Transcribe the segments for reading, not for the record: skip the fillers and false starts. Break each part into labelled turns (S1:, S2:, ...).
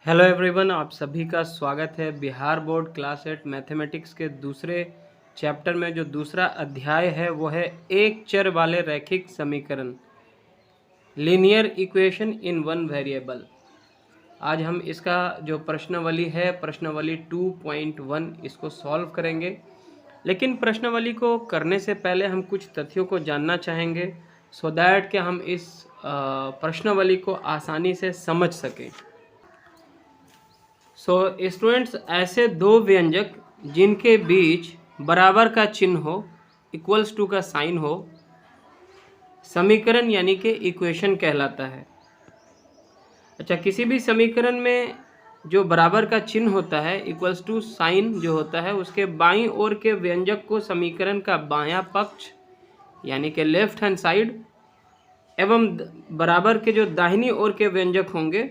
S1: Hello everyone, आप सभी का स्वागत है बिहार बोर्ड क्लास 8 मैथमेटिक्स के दूसरे चैप्टर में। जो दूसरा अध्याय है वो है एक चर वाले रैखिक समीकरण, linear equation in one variable. आज हम इसका जो प्रश्नावली है, प्रश्नावली 2.1, इसको सॉल्व करेंगे। लेकिन प्रश्नावली को करने से पहले हम कुछ तथ्यों को जानना चाहेंगे सो दैट कि हम इस प्रश्नावली को आसानी से समझ सकें। स्टूडेंट्स, ऐसे दो व्यंजक जिनके बीच बराबर का चिन्ह हो, इक्वल्स टू का साइन हो, समीकरण यानी कि इक्वेशन कहलाता है। अच्छा, किसी भी समीकरण में जो बराबर का चिन्ह होता है, इक्वल्स टू साइन जो होता है, उसके बाईं ओर के व्यंजक को समीकरण का बायां पक्ष यानी कि लेफ्ट हैंड साइड, एवं बराबर के जो दाहिनी ओर के व्यंजक होंगे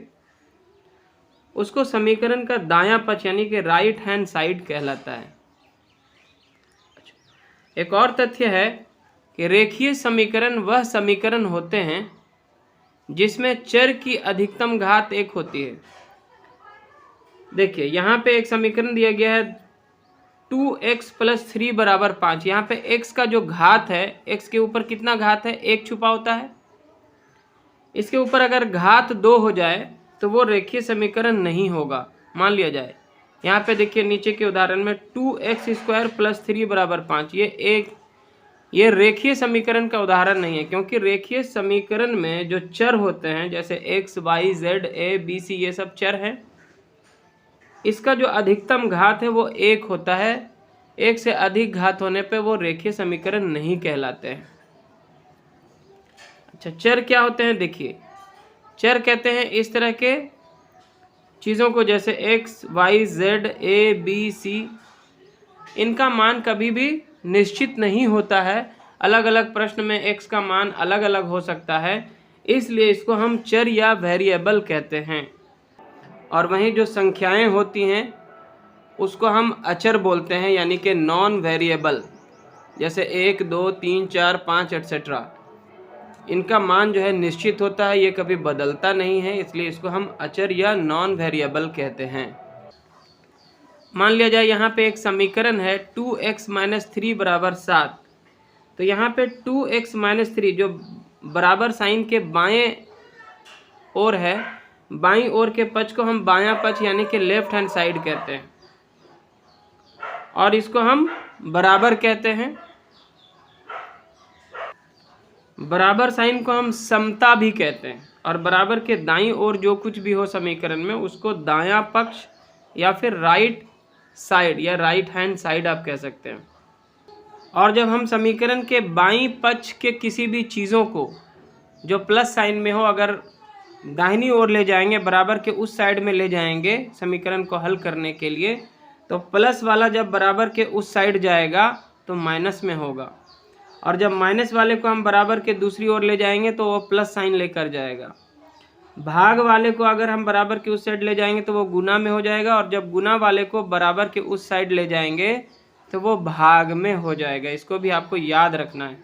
S1: उसको समीकरण का दायां पक्ष यानी कि राइट हैंड साइड कहलाता है। एक और तथ्य है कि रेखीय समीकरण वह समीकरण होते हैं जिसमें चर की अधिकतम घात एक होती है। देखिए, यहाँ पे एक समीकरण दिया गया है 2x + 3 = 5। यहाँ पे x का जो घात है, x के ऊपर कितना घात है, 1 छुपा होता है। इसके ऊपर अगर घात 2 हो जाए तो वो रेखीय समीकरण नहीं होगा। मान लिया जाए, यहाँ पे देखिए नीचे के उदाहरण में 2x² + 3 = 5, ये रेखीय समीकरण का उदाहरण नहीं है, क्योंकि रेखीय समीकरण में जो चर होते हैं जैसे x, y, z, a, b, c, ये सब चर हैं। इसका जो अधिकतम घात है वो 1 होता है। 1 से अधिक घात होने पे वो रेखीय समीकरण नहीं कहलाते हैं। अच्छा, चर क्या होते हैं? देखिए, चर कहते हैं इस तरह के चीज़ों को जैसे x, y, z, a, b, c। इनका मान कभी भी निश्चित नहीं होता है। अलग अलग प्रश्न में x का मान अलग अलग हो सकता है, इसलिए इसको हम चर या वेरिएबल कहते हैं। और वहीं जो संख्याएं होती हैं उसको हम अचर बोलते हैं, यानी कि नॉन वेरिएबल, जैसे 1, 2, 3, 4, 5 एट्सेट्रा। इनका मान जो है निश्चित होता है, ये कभी बदलता नहीं है, इसलिए इसको हम अचर या नॉन वेरिएबल कहते हैं। मान लिया जाए यहाँ पे एक समीकरण है 2x - 3 = 7। तो यहाँ पे 2x - 3 जो बराबर साइन के बाएं ओर है, बाईं ओर के पक्ष को हम बायां पक्ष यानी कि लेफ्ट हैंड साइड कहते हैं, और इसको हम बराबर कहते हैं। बराबर साइन को हम समता भी कहते हैं, और बराबर के दाईं ओर जो कुछ भी हो समीकरण में उसको दायां पक्ष या फिर राइट साइड या राइट हैंड साइड आप कह सकते हैं। और जब हम समीकरण के बाईं पक्ष के किसी भी चीज़ों को जो प्लस साइन में हो, अगर दाहिनी ओर ले जाएंगे, बराबर के उस साइड में ले जाएंगे समीकरण को हल करने के लिए, तो प्लस वाला जब बराबर के उस साइड जाएगा तो माइनस में होगा, और जब माइनस वाले को हम बराबर के दूसरी ओर ले जाएंगे तो वो प्लस साइन लेकर जाएगा। भाग वाले को अगर हम बराबर के उस साइड ले जाएंगे तो वो गुना में हो जाएगा, और जब गुना वाले को बराबर के उस साइड ले जाएंगे तो वो भाग में हो जाएगा। इसको भी आपको याद रखना है।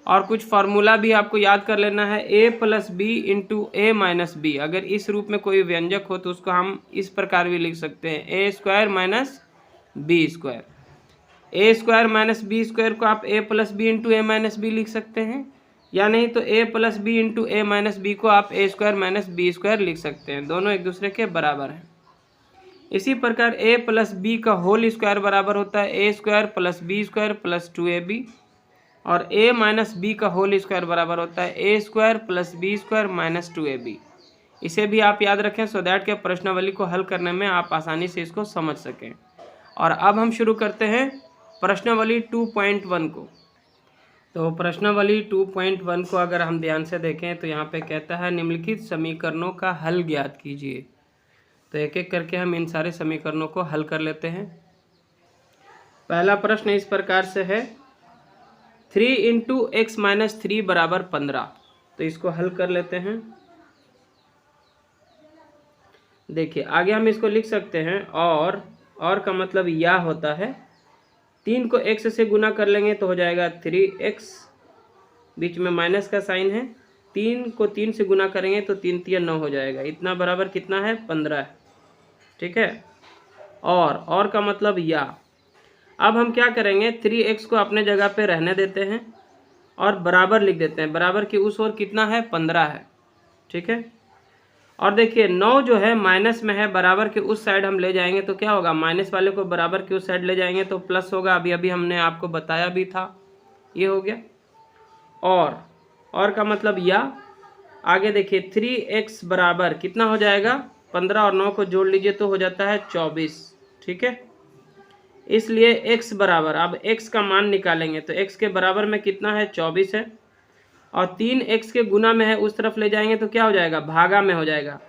S1: और कुछ फार्मूला भी आपको याद कर लेना है। a + b × a - b। अगर इस रूप में कोई व्यंजक हो तो उसको हम इस प्रकार भी लिख सकते हैं, a² - b²। a² - b² को आप a + b × a - b लिख सकते हैं, या नहीं तो a + b × a - b को आप a² - b² लिख सकते हैं। दोनों एक दूसरे के बराबर हैं। इसी प्रकार a + b का होल स्क्वायर बराबर होता है a² + b² + 2ab, और a - b का होल स्क्वायर बराबर होता है a² + b² - 2ab। इसे भी आप याद रखें सो दैट के प्रश्नावली को हल करने में आप आसानी से इसको समझ सकें। और अब हम शुरू करते हैं प्रश्नावली 2.1 को। तो प्रश्नावली 2.1 को अगर हम ध्यान से देखें तो यहाँ पे कहता है निम्नलिखित समीकरणों का हल ज्ञात कीजिए। तो एक एक करके हम इन सारे समीकरणों को हल कर लेते हैं। पहला प्रश्न इस प्रकार से है, 3 × x - 3 = 15। तो इसको हल कर लेते हैं। देखिए, आगे हम इसको लिख सकते हैं और का मतलब या होता है। 3 को x से गुना कर लेंगे तो हो जाएगा 3x, बीच में माइनस का साइन है, 3 को 3 से गुना करेंगे तो 3 3 9 हो जाएगा। इतना बराबर कितना है? 15 है। ठीक है। और का मतलब या। अब हम क्या करेंगे, 3x को अपने जगह पे रहने देते हैं और बराबर लिख देते हैं। बराबर की उस ओर कितना है? 15 है। ठीक है। और देखिए 9 जो है माइनस में है, बराबर के उस साइड हम ले जाएंगे तो क्या होगा? माइनस वाले को बराबर के उस साइड ले जाएंगे तो प्लस होगा। अभी अभी हमने आपको बताया भी था। ये हो गया। और का मतलब या। आगे देखिए 3x बराबर कितना हो जाएगा? 15 और 9 को जोड़ लीजिए तो हो जाता है 24। ठीक है। इसलिए x बराबर, अब x का मान निकालेंगे तो x के बराबर में कितना है? 24 है। और 3x के गुना में है, उस तरफ ले जाएंगे तो क्या हो जाएगा? भागा में हो जाएगा।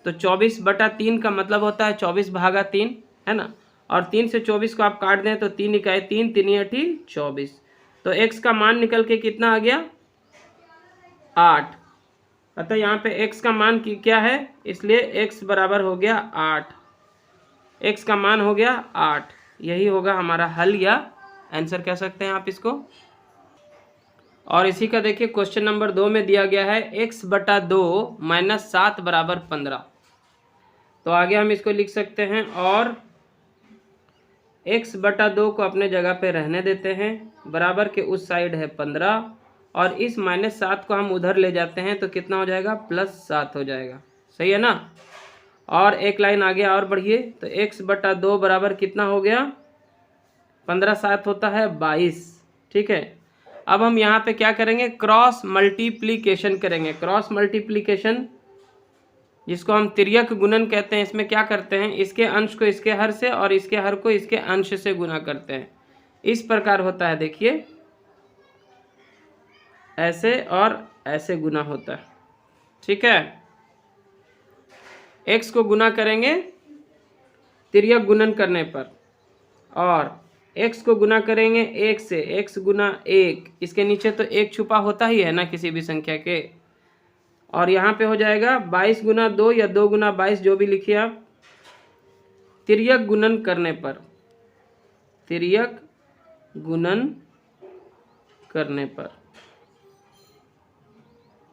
S1: तो 24/3 का मतलब होता है 24/3, है ना। और 3 से 24 को आप काट दें तो 3 इकाई 3, 3 8 24। तो x का मान निकल के कितना आ गया? 8। अतः यहाँ पे x का मान क्या है? इसलिए x बराबर हो गया 8। x का मान हो गया 8। यही होगा हमारा हल या आंसर कह सकते हैं आप इसको। और इसी का देखिए क्वेश्चन नंबर 2 में दिया गया है x/2 - 7 = 15। तो आगे हम इसको लिख सकते हैं, और x/2 को अपने जगह पे रहने देते हैं। बराबर के उस साइड है 15 और इस -7 को हम उधर ले जाते हैं तो कितना हो जाएगा? +7 हो जाएगा। सही है ना। और एक लाइन आगे और बढ़िए तो x/2 बराबर कितना हो गया? 15 7 होता है 22। ठीक है। अब हम यहाँ पे क्या करेंगे? क्रॉस मल्टीप्लीकेशन करेंगे। क्रॉस मल्टीप्लीकेशन जिसको हम तिर्यक गुणन कहते हैं, इसमें क्या करते हैं? इसके अंश को इसके हर से और इसके हर को इसके अंश से गुना करते हैं। इस प्रकार होता है, देखिए ऐसे और ऐसे गुना होता है। ठीक है। x को गुना करेंगे तिर्यक गुणन करने पर, और x को गुना करेंगे 1 से, x गुना 1, इसके नीचे तो 1 छुपा होता ही है ना किसी भी संख्या के। और यहाँ पे हो जाएगा 22 गुना 2 या 2 गुना 22, जो भी लिखिए आप। तिर्यक गुणन करने पर, तिर्यक गुणन करने पर।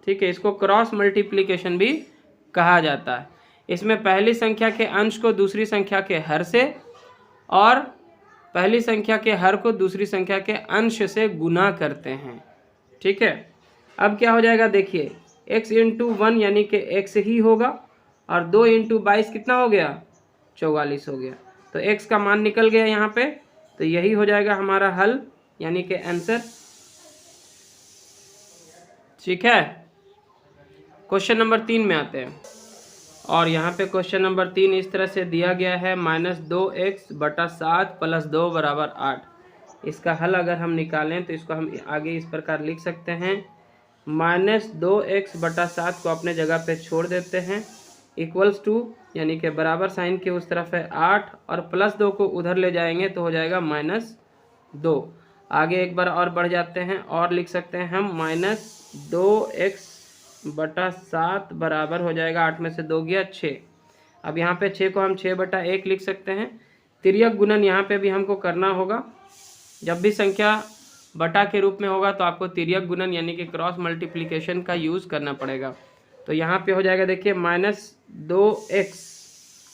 S1: ठीक है। इसको क्रॉस मल्टीप्लिकेशन भी कहा जाता है। इसमें पहली संख्या के अंश को दूसरी संख्या के हर से और पहली संख्या के हर को दूसरी संख्या के अंश से गुना करते हैं। ठीक है। अब क्या हो जाएगा? देखिए x × 1 यानी कि x ही होगा, और 2 × 22 कितना हो गया? 44 हो गया। तो x का मान निकल गया यहाँ पे। तो यही हो जाएगा हमारा हल यानी कि आंसर। ठीक है। क्वेश्चन नंबर 3 में आते हैं, और यहाँ पे क्वेश्चन नंबर 3 इस तरह से दिया गया है -2x/7 + 2 = 8। इसका हल अगर हम निकालें तो इसको हम आगे इस प्रकार लिख सकते हैं। -2x/7 को अपने जगह पे छोड़ देते हैं, इक्वल्स टू यानी कि बराबर साइन के उस तरफ है 8, और +2 को उधर ले जाएंगे तो हो जाएगा -2। आगे एक बार और बढ़ जाते हैं और लिख सकते हैं हम -2x/7 बराबर हो जाएगा 8 में से 2 गया 6। अब यहाँ पे 6 को हम 6/1 लिख सकते हैं। तिर्यक गुणन यहाँ पे भी हमको करना होगा। जब भी संख्या बटा के रूप में होगा तो आपको तिर्यक गुणन यानी कि क्रॉस मल्टीप्लिकेशन का यूज़ करना पड़ेगा। तो यहाँ पे हो जाएगा, देखिए -2x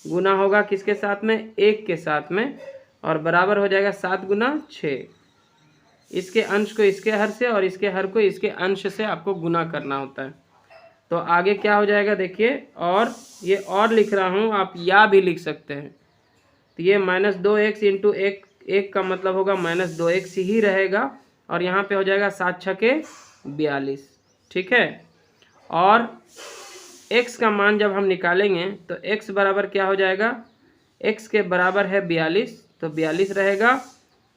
S1: गुना होगा किसके साथ में? 1 के साथ में, और बराबर हो जाएगा 7 गुना 6। इसके अंश को इसके हर से और इसके हर को इसके अंश से आपको गुना करना होता है। तो आगे क्या हो जाएगा? देखिए, और ये और लिख रहा हूँ, आप या भी लिख सकते हैं। तो ये -2x × 1 का मतलब होगा -2x ही रहेगा, और यहाँ पे हो जाएगा 7 छके 42। ठीक है। और x का मान जब हम निकालेंगे तो x बराबर क्या हो जाएगा? x के बराबर है 42, तो 42 रहेगा।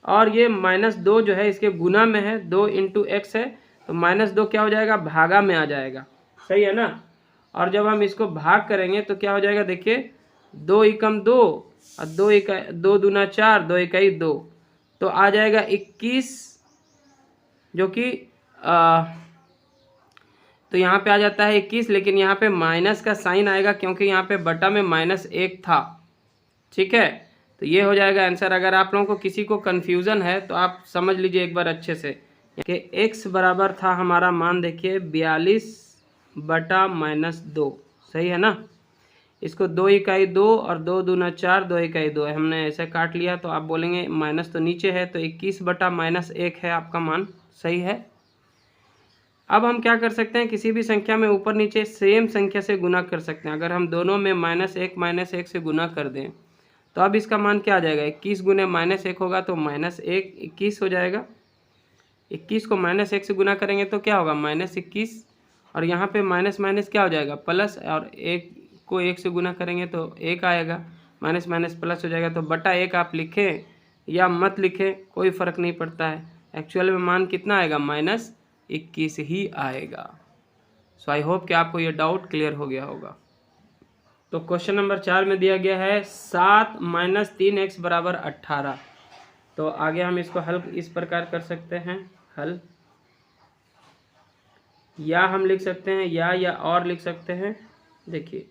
S1: और ये -2 जो है इसके गुना में है, 2 × x है, तो -2 क्या हो जाएगा? भागा में आ जाएगा। सही है ना। और जब हम इसको भाग करेंगे तो क्या हो जाएगा? देखिए 2 एकम 2 और 2 दूना 4, 2 इकाई 2, तो आ जाएगा 21, जो कि तो यहाँ पे आ जाता है 21, लेकिन यहाँ पे माइनस का साइन आएगा क्योंकि यहाँ पे बटा में -1 था। ठीक है। तो ये हो जाएगा आंसर। अगर आप लोगों को किसी को कन्फ्यूज़न है तो आप समझ लीजिए एक बार अच्छे से कि x बराबर था हमारा मान देखिए 42/-2, सही है ना। इसको 2 इकाई 2 और 2 दूना 4, 2 इकाई 2 है, हमने ऐसे काट लिया। तो आप बोलेंगे माइनस तो नीचे है, तो 21/-1 है आपका मान, सही है। अब हम क्या कर सकते हैं, किसी भी संख्या में ऊपर नीचे सेम संख्या से गुना कर सकते हैं। अगर हम दोनों में -1 से गुना कर दें तो अब इसका मान क्या आ जाएगा, 21 गुने -1 होगा तो -1 21 हो जाएगा। 21 को -1 से गुना करेंगे तो क्या होगा, -21, और यहाँ पे माइनस माइनस क्या हो जाएगा, प्लस, और 1 को 1 से गुना करेंगे तो 1 आएगा, माइनस माइनस प्लस हो जाएगा। तो बटा 1 आप लिखें या मत लिखें कोई फ़र्क नहीं पड़ता है, एक्चुअल में मान कितना आएगा, -21 ही आएगा। सो आई होप कि आपको ये डाउट क्लियर हो गया होगा। तो क्वेश्चन नंबर 4 में दिया गया है 7 - 3x = 18। तो आगे हम इसको हल इस प्रकार कर सकते हैं, हल या हम लिख सकते हैं या और लिख सकते हैं। देखिए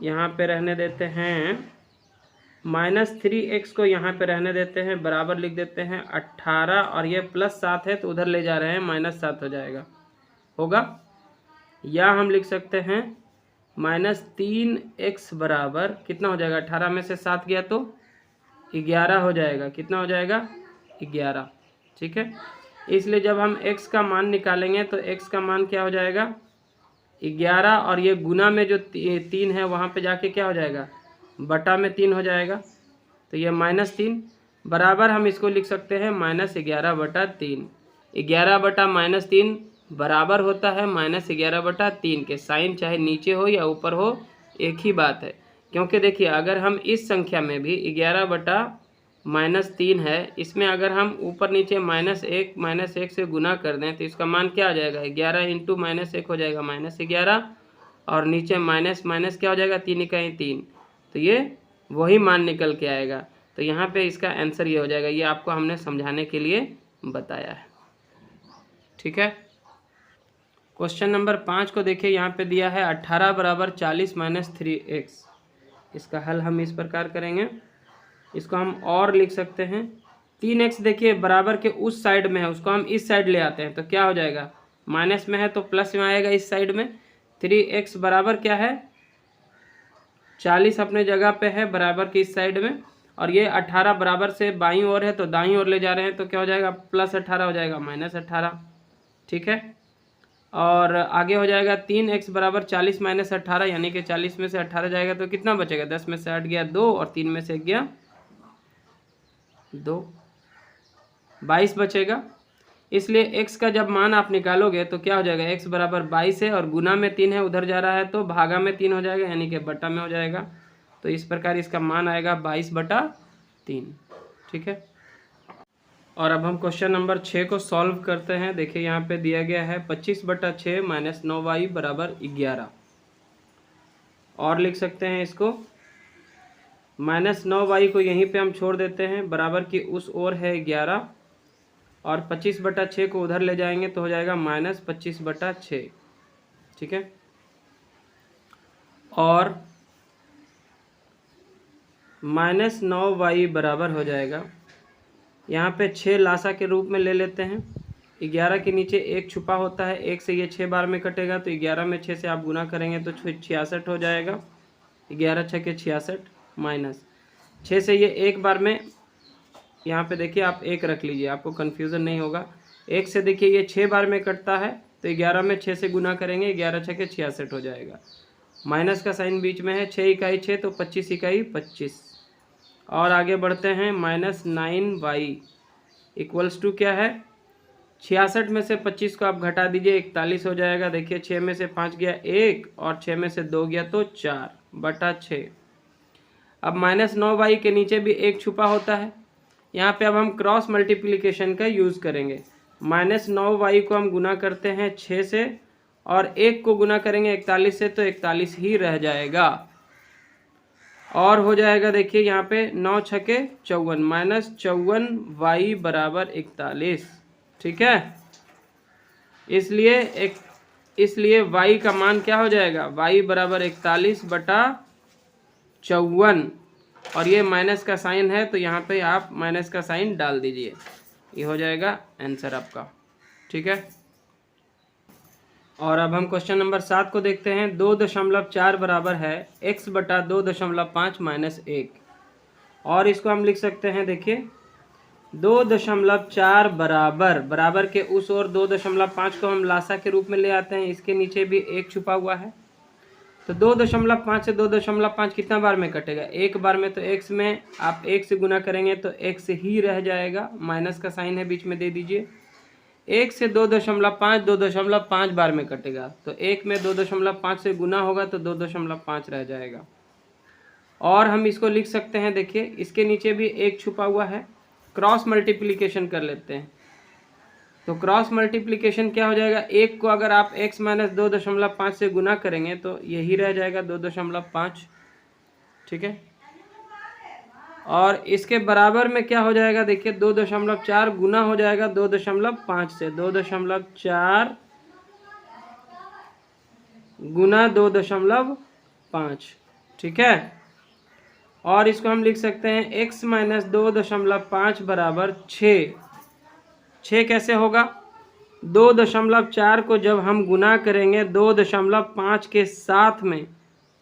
S1: यहाँ पे रहने देते हैं -3x को यहाँ पे रहने देते हैं, बराबर लिख देते हैं 18, और ये +7 है तो उधर ले जा रहे हैं, -7 हो जाएगा, होगा। या हम लिख सकते हैं -3x बराबर कितना हो जाएगा, 18 में से 7 गया तो 11 हो जाएगा। कितना हो जाएगा, 11, ठीक है। इसलिए जब हम x का मान निकालेंगे तो x का मान क्या हो जाएगा, 11, और ये गुना में जो 3 है वहाँ पे जाके क्या हो जाएगा, बटा में 3 हो जाएगा। तो ये -3 बराबर हम इसको लिख सकते हैं -11/3। 11/-3 बराबर होता है -11/3 के। साइन चाहे नीचे हो या ऊपर हो एक ही बात है, क्योंकि देखिए अगर हम इस संख्या में भी 11/-3 है, इसमें अगर हम ऊपर नीचे -1 से गुना कर दें तो इसका मान क्या आ जाएगा, 11 × -1 हो जाएगा -11, और नीचे माइनस माइनस क्या हो जाएगा, 3 इकाई 3, तो ये वही मान निकल के आएगा। तो यहाँ पे इसका आंसर ये हो जाएगा। ये आपको हमने समझाने के लिए बताया है, ठीक है। क्वेश्चन नंबर 5 को देखिए, यहाँ पे दिया है 18 = 40 - 3x। इसका हल हम इस प्रकार करेंगे, इसको हम और लिख सकते हैं। 3x देखिए बराबर के उस साइड में है, उसको हम इस साइड ले आते हैं तो क्या हो जाएगा, माइनस में है तो प्लस में आएगा इस साइड में। 3x बराबर क्या है, 40 अपने जगह पे है बराबर की इस साइड में, और ये 18 बराबर से बाईं ओर है तो दाईं ओर ले जा रहे हैं तो क्या हो जाएगा, +18 हो जाएगा -18, ठीक है। और आगे हो जाएगा 3x = 40 - 18, यानी कि 40 में से 18 जाएगा तो कितना बचेगा, 10 में से 8 गया 2, और 3 में से गया 2, 22 बचेगा। इसलिए x का जब मान आप निकालोगे तो क्या हो जाएगा, x = 22 है, और गुना में 3 है, उधर जा रहा है तो भागा में 3 हो जाएगा, यानी कि बटा में हो जाएगा। तो इस प्रकार इसका मान आएगा 22/3, ठीक है। और अब हम क्वेश्चन नंबर 6 को सॉल्व करते हैं। देखिए यहाँ पे दिया गया है 25/6 - 9y = 11। और लिख सकते हैं इसको, -9y को यहीं पे हम छोड़ देते हैं, बराबर की उस ओर है 11, और 25/6 को उधर ले जाएंगे तो हो जाएगा -25/6, ठीक है। और -9y बराबर हो जाएगा, यहाँ पे 6 लासा के रूप में ले लेते हैं। 11 के नीचे 1 छुपा होता है, 1 से ये 6 बार में कटेगा तो 11 में 6 से आप गुना करेंगे तो 66 हो जाएगा। 11 × 6 = 66, माइनस 6 से ये 1 बार में, यहाँ पे देखिए आप 1 रख लीजिए, आपको कन्फ्यूज़न नहीं होगा। 1 से देखिए ये 6 बार में कटता है तो 11 में 6 से गुना करेंगे, 11 × 6 = 66 हो जाएगा। माइनस का साइन बीच में है, 6 इकाई 6 तो 25 इकाई 25। और आगे बढ़ते हैं, -9y = क्या है, 66 में से 25 को आप घटा दीजिए, 41 हो जाएगा। देखिए 6 में से 5 गया 1, और 6 में से 2 गया तो 4/6। अब -9y के नीचे भी 1 छुपा होता है, यहाँ पे अब हम क्रॉस मल्टीप्लिकेशन का यूज़ करेंगे। -9y को हम गुना करते हैं 6 से, और 1 को गुना करेंगे 41 से, तो 41 ही रह जाएगा। और हो जाएगा देखिए यहाँ पे 9 × 6 = 54, -54y = 41, ठीक है। इसलिए y का मान क्या हो जाएगा, y = 41/54, और ये माइनस का साइन है तो यहाँ पे आप माइनस का साइन डाल दीजिए। ये हो जाएगा आंसर आपका। ठीक है। और अब हम क्वेश्चन नंबर 7 को देखते हैं। 2.4 बराबर है x बटा 2.5 माइनस 1। और इसको हम लिख सकते हैं, देखिए 2.4 बराबर के उस ओर 2.5 को हम लासा के रूप में ले आते हैं, इसके नीचे भी 1 छुपा हुआ है। तो 2.5 से 2.5 कितना बार में कटेगा? एक बार में। तो x में आप 1 से गुना करेंगे तो x ही रह जाएगा, माइनस का साइन है बीच में दे दीजिए। 1 से 2.5 बार में कटेगा, तो 1 में 2.5 से गुना होगा तो 2.5 रह जाएगा। और हम इसको लिख सकते हैं, देखिए इसके नीचे भी 1 छुपा हुआ है, क्रॉस मल्टीप्लिकेशन कर लेते हैं। तो क्रॉस मल्टीप्लिकेशन क्या हो जाएगा? 1 को अगर आप x माइनस 2.5 से गुना करेंगे तो यही रह जाएगा 2.5। ठीक है। और इसके बराबर में क्या हो जाएगा? देखिए 2.4 गुना हो जाएगा 2.5 से, 2.4 गुना 2.5। ठीक है। और इसको हम लिख सकते हैं x माइनस 2.5 बराबर 6। 6 कैसे होगा? 2.4 को जब हम गुना करेंगे 2.5 के साथ में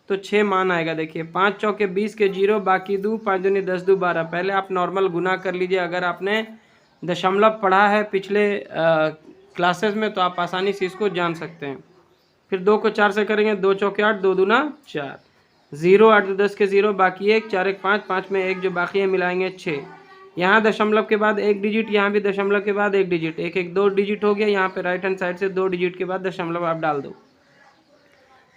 S1: तो 6 मान आएगा। देखिए 5 चौके 20 के 0, बाकी 2, 5 दूनी 10, 2 12। पहले आप नॉर्मल गुना कर लीजिए, अगर आपने दशमलव पढ़ा है पिछले क्लासेस में तो आप आसानी से इसको जान सकते हैं। फिर 2 को 4 से करेंगे, 2 चौके 8, 2 दूना 4, 0, 8 10 के 0, बाकी 1, 4 1 5, 5 में 1 जो बाकी है मिलाएंगे 6। यहाँ दशमलव के बाद 1 डिजिट, यहाँ भी दशमलव के बाद 1 डिजिट, 1 1 2 डिजिट हो गया। यहाँ पे राइट हैंड साइड से 2 डिजिट के बाद दशमलव आप डाल दो,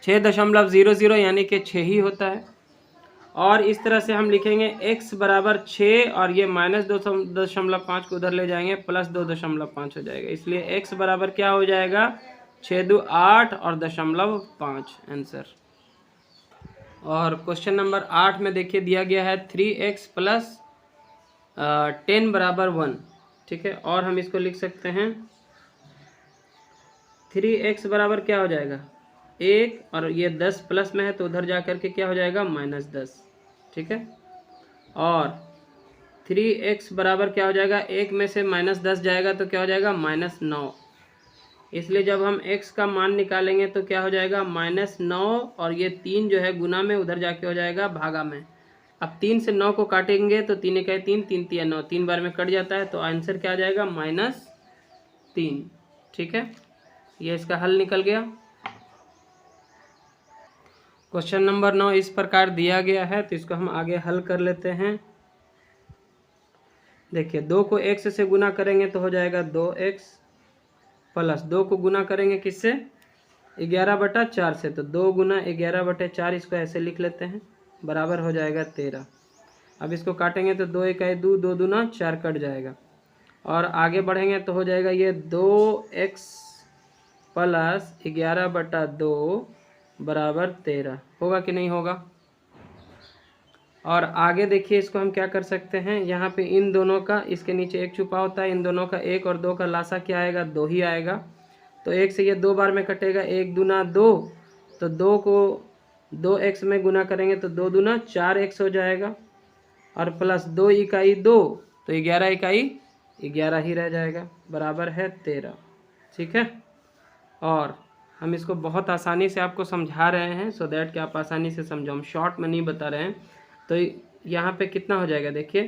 S1: 6.00 यानी कि 6 ही होता है। और इस तरह से हम लिखेंगे x बराबर 6 और ये माइनस 2.5 को उधर ले जाएंगे, प्लस 2.5 हो जाएगा। इसलिए x बराबर क्या हो जाएगा? 6 2 8 और 0.5 आंसर। और क्वेश्चन नंबर 8 में देखिए दिया गया है 3x प्लस 10 बराबर 1। ठीक है। और हम इसको लिख सकते हैं 3x बराबर क्या हो जाएगा? 1, और ये 10 प्लस में है तो उधर जा कर के क्या हो जाएगा? माइनस 10। ठीक है। और 3x बराबर क्या हो जाएगा? 1 में से माइनस 10 जाएगा तो क्या हो जाएगा? माइनस 9। इसलिए जब हम x का मान निकालेंगे तो क्या हो जाएगा? माइनस 9, और ये 3 जो है गुना में उधर जाके हो जाएगा भागा में। अब 3 से 9 को काटेंगे तो 3 1 3, 3 3 9, 3 बार में कट जाता है, तो आंसर क्या आ जाएगा? -3। ठीक है। ये इसका हल निकल गया। क्वेश्चन नंबर 9 इस प्रकार दिया गया है, तो इसको हम आगे हल कर लेते हैं। देखिए 2 को x से गुना करेंगे तो हो जाएगा 2x, प्लस 2 को गुना करेंगे किससे? 11/4 से, तो 2 गुना 11/4, इसको ऐसे लिख लेते हैं, बराबर हो जाएगा 13। अब इसको काटेंगे तो 2 1 2, 2 दूना 4 कट जाएगा। और आगे बढ़ेंगे तो हो जाएगा ये 2x प्लस 11/2 बराबर 13। होगा कि नहीं होगा? और आगे देखिए इसको हम क्या कर सकते हैं, यहाँ पे इन दोनों का, इसके नीचे 1 छुपा होता है, इन दोनों का 1 और 2 का लासा क्या आएगा? 2 ही आएगा। तो 1 से ये 2 बार में कटेगा, 1 दूना 2, तो 2 को 2x में गुना करेंगे तो 2 दूना 4x हो जाएगा, और प्लस 2 इकाई 2, तो 11 इकाई 11 ही रह जाएगा, बराबर है 13। ठीक है। और हम इसको बहुत आसानी से आपको समझा रहे हैं सो दैट कि आप आसानी से समझो, हम शॉर्ट में नहीं बता रहे हैं। तो यहाँ पे कितना हो जाएगा? देखिए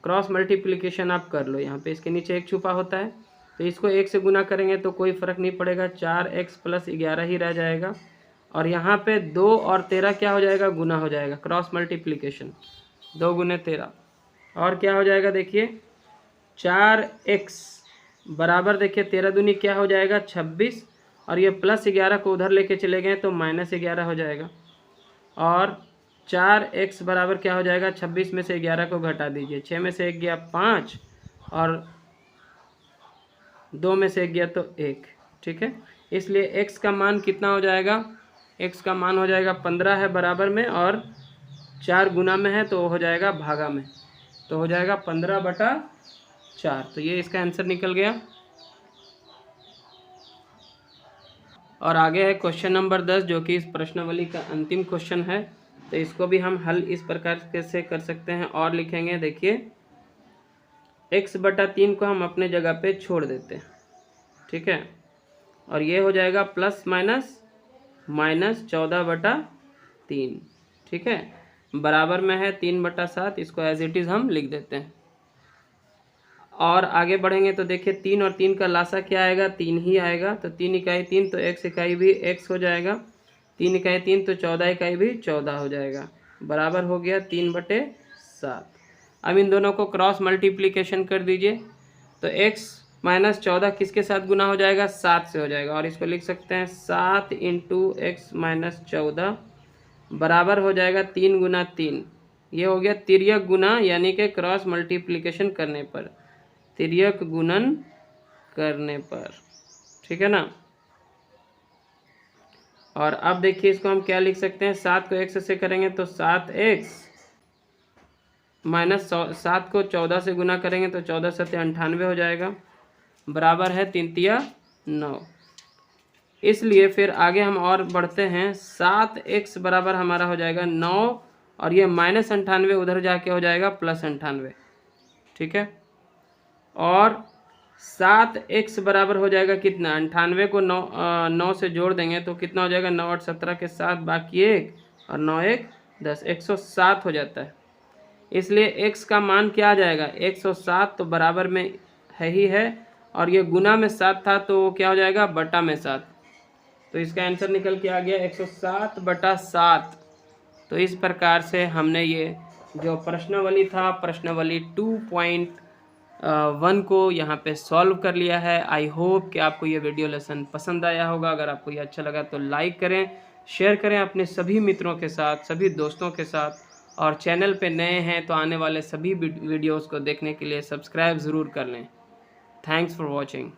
S1: क्रॉस मल्टीप्लिकेशन आप कर लो, यहाँ पे इसके नीचे 1 छुपा होता है, तो इसको 1 से गुना करेंगे तो कोई फ़र्क नहीं पड़ेगा, 4x प्लस 11 ही रह जाएगा। और यहाँ पे 2 और 13 क्या हो जाएगा? गुना हो जाएगा, क्रॉस मल्टीप्लिकेशन, 2 गुने 13। और क्या हो जाएगा? देखिए 4x बराबर, देखिए 13 दूनी क्या हो जाएगा? 26, और ये प्लस 11 को उधर लेके चले गए तो माइनस 11 हो जाएगा। और 4x बराबर क्या हो जाएगा? 26 में से 11 को घटा दीजिए, 6 में से 1 गया 5, और 2 में से 1 गया तो 1। ठीक है। इसलिए x का मान कितना हो जाएगा? x का मान हो जाएगा 15 है बराबर में, और 4 गुना में है तो हो जाएगा भागा में, तो हो जाएगा 15/4। तो ये इसका आंसर निकल गया। और आगे है क्वेश्चन नंबर 10, जो कि इस प्रश्नावली का अंतिम क्वेश्चन है। तो इसको भी हम हल इस प्रकार से कर सकते हैं और लिखेंगे, देखिए x/3 को हम अपने जगह पे छोड़ देते हैं, ठीक है। और ये हो जाएगा प्लस माइनस -14/3, ठीक है। बराबर में है 3/7, इसको एज इट इज़ हम लिख देते हैं। और आगे बढ़ेंगे तो देखिए 3 और 3 का लासा क्या आएगा, 3 ही आएगा। तो 3 इकाई 3 तो x इकाई भी x हो जाएगा, 3 इकाई 3 तो 14 इकाई भी 14 हो जाएगा, बराबर हो गया 3/7। अब इन दोनों को क्रॉस मल्टीप्लिकेशन कर दीजिए, तो x - 14 किसके साथ गुना हो जाएगा, 7 से हो जाएगा। और इसको लिख सकते हैं 7 × x - 14 बराबर हो जाएगा 3 × 3। ये हो गया तिर्यक गुना, यानी कि क्रॉस मल्टीप्लिकेशन करने पर, तिर्यक गुणन करने पर, ठीक है ना। और अब देखिए इसको हम क्या लिख सकते हैं, 7 को x से करेंगे तो 7x माइनस 7 को 14 से गुना करेंगे तो 14 × 7 = 98 हो जाएगा, बराबर है 3 × 9। इसलिए फिर आगे हम और बढ़ते हैं, 7x बराबर हमारा हो जाएगा 9, और ये -98 उधर जाके हो जाएगा +98, ठीक है। और 7x बराबर हो जाएगा कितना, 98 को 9 से जोड़ देंगे तो कितना हो जाएगा, 9 × 8 = 17 के साथ बाकी 1 और 9 × 1 = 10, 107 हो जाता है। इसलिए x का मान क्या आ जाएगा, 107, तो बराबर में है ही है, और ये गुना में 7 था तो क्या हो जाएगा, बटा में 7। तो इसका आंसर निकल के आ गया 107/7। तो इस प्रकार से हमने ये जो प्रश्नावली था, प्रश्नावली 2.1 को यहाँ पे सॉल्व कर लिया है। आई होप कि आपको ये वीडियो लेसन पसंद आया होगा। अगर आपको ये अच्छा लगा तो लाइक करें, शेयर करें अपने सभी मित्रों के साथ, सभी दोस्तों के साथ, और चैनल पे नए हैं तो आने वाले सभी वीडियोस को देखने के लिए सब्सक्राइब ज़रूर कर लें। Thanks for watching.